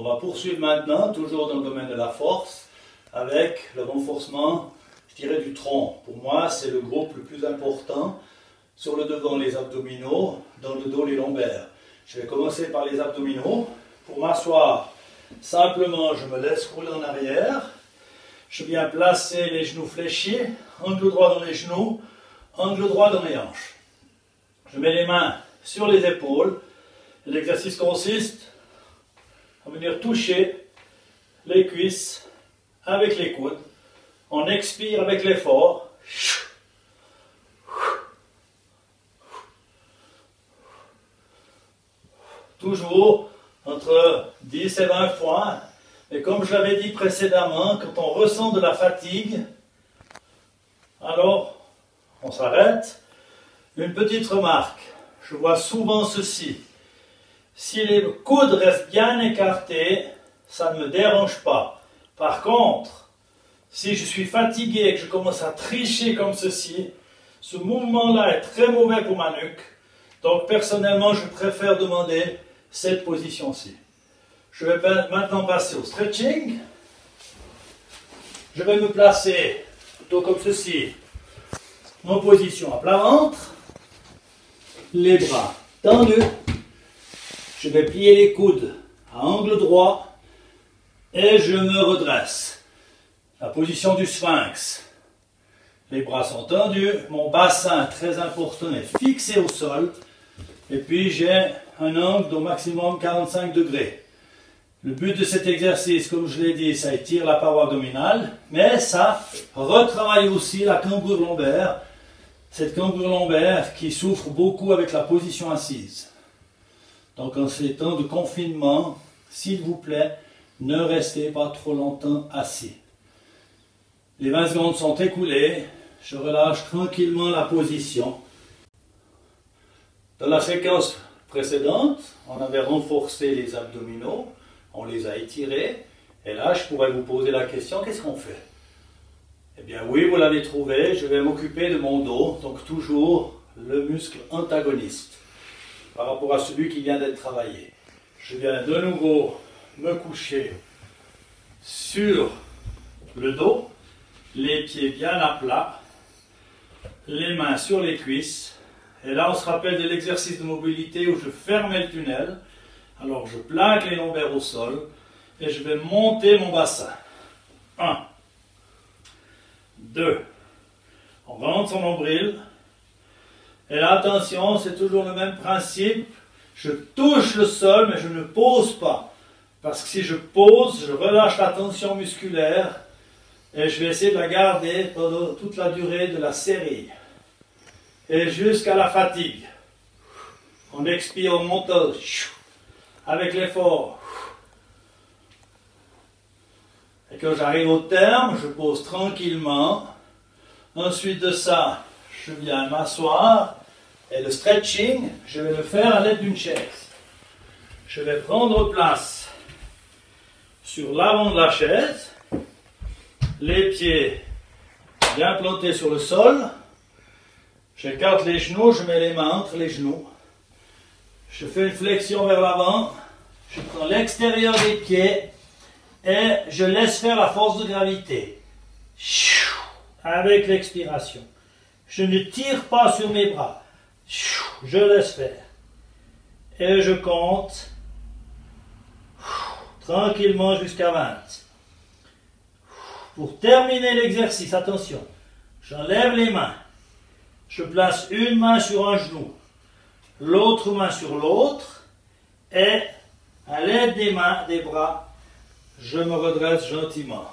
va poursuivre maintenant, toujours dans le domaine de la force, avec le renforcement, je dirais, du tronc. Pour moi, c'est le groupe le plus important. Sur le devant, les abdominaux, dans le dos, les lombaires. Je vais commencer par les abdominaux. Pour m'asseoir, simplement, je me laisse rouler en arrière. Je viens placer les genoux fléchis, angle droit dans les genoux, angle droit dans les hanches. Je mets les mains sur les épaules. L'exercice consiste à venir toucher les cuisses avec les coudes. On expire avec l'effort. Toujours entre 10 et 20 fois. Et comme je l'avais dit précédemment, quand on ressent de la fatigue, alors on s'arrête. Une petite remarque, je vois souvent ceci. Si les coudes restent bien écartés, ça ne me dérange pas. Par contre, si je suis fatigué et que je commence à tricher comme ceci, ce mouvement-là est très mauvais pour ma nuque. Donc personnellement, je préfère demander cette position-ci. Je vais maintenant passer au stretching. Je vais me placer plutôt comme ceci, en position à plat ventre, les bras tendus. Je vais plier les coudes à angle droit et je me redresse. La position du sphinx. Les bras sont tendus, mon bassin très important est fixé au sol et puis j'ai un angle d'au maximum 45 degrés. Le but de cet exercice, comme je l'ai dit, ça étire la paroi abdominale, mais ça retravaille aussi la cambrure lombaire, cette cambrure lombaire qui souffre beaucoup avec la position assise. Donc en ces temps de confinement, s'il vous plaît, ne restez pas trop longtemps assis. Les 20 secondes sont écoulées, je relâche tranquillement la position. Dans la séquence précédente, on avait renforcé les abdominaux, on les a étirés, et là je pourrais vous poser la question, qu'est-ce qu'on fait? Eh bien oui, vous l'avez trouvé, je vais m'occuper de mon dos, donc toujours le muscle antagoniste par rapport à celui qui vient d'être travaillé. Je viens de nouveau me coucher sur le dos, les pieds bien à plat, les mains sur les cuisses, et là on se rappelle de l'exercice de mobilité où je fermais le tunnel. Alors je plaque les lombaires au sol et je vais monter mon bassin. 1, 2, on rentre son nombril. Et là, attention, c'est toujours le même principe. Je touche le sol, mais je ne pose pas. Parce que si je pose, je relâche la tension musculaire et je vais essayer de la garder pendant toute la durée de la série. Et jusqu'à la fatigue. On expire en montant avec l'effort. Et quand j'arrive au terme, je pose tranquillement. Ensuite de ça, je viens m'asseoir et le stretching, je vais le faire à l'aide d'une chaise. Je vais prendre place sur l'avant de la chaise, les pieds bien plantés sur le sol. J'écarte les genoux, je mets les mains entre les genoux. Je fais une flexion vers l'avant, je prends l'extérieur des pieds et je laisse faire la force de gravité. Avec l'expiration. Je ne tire pas sur mes bras. Je laisse faire. Et je compte tranquillement jusqu'à 20. Pour terminer l'exercice, attention, j'enlève les mains. Je place une main sur un genou, l'autre main sur l'autre, et à l'aide des mains, des bras, je me redresse gentiment.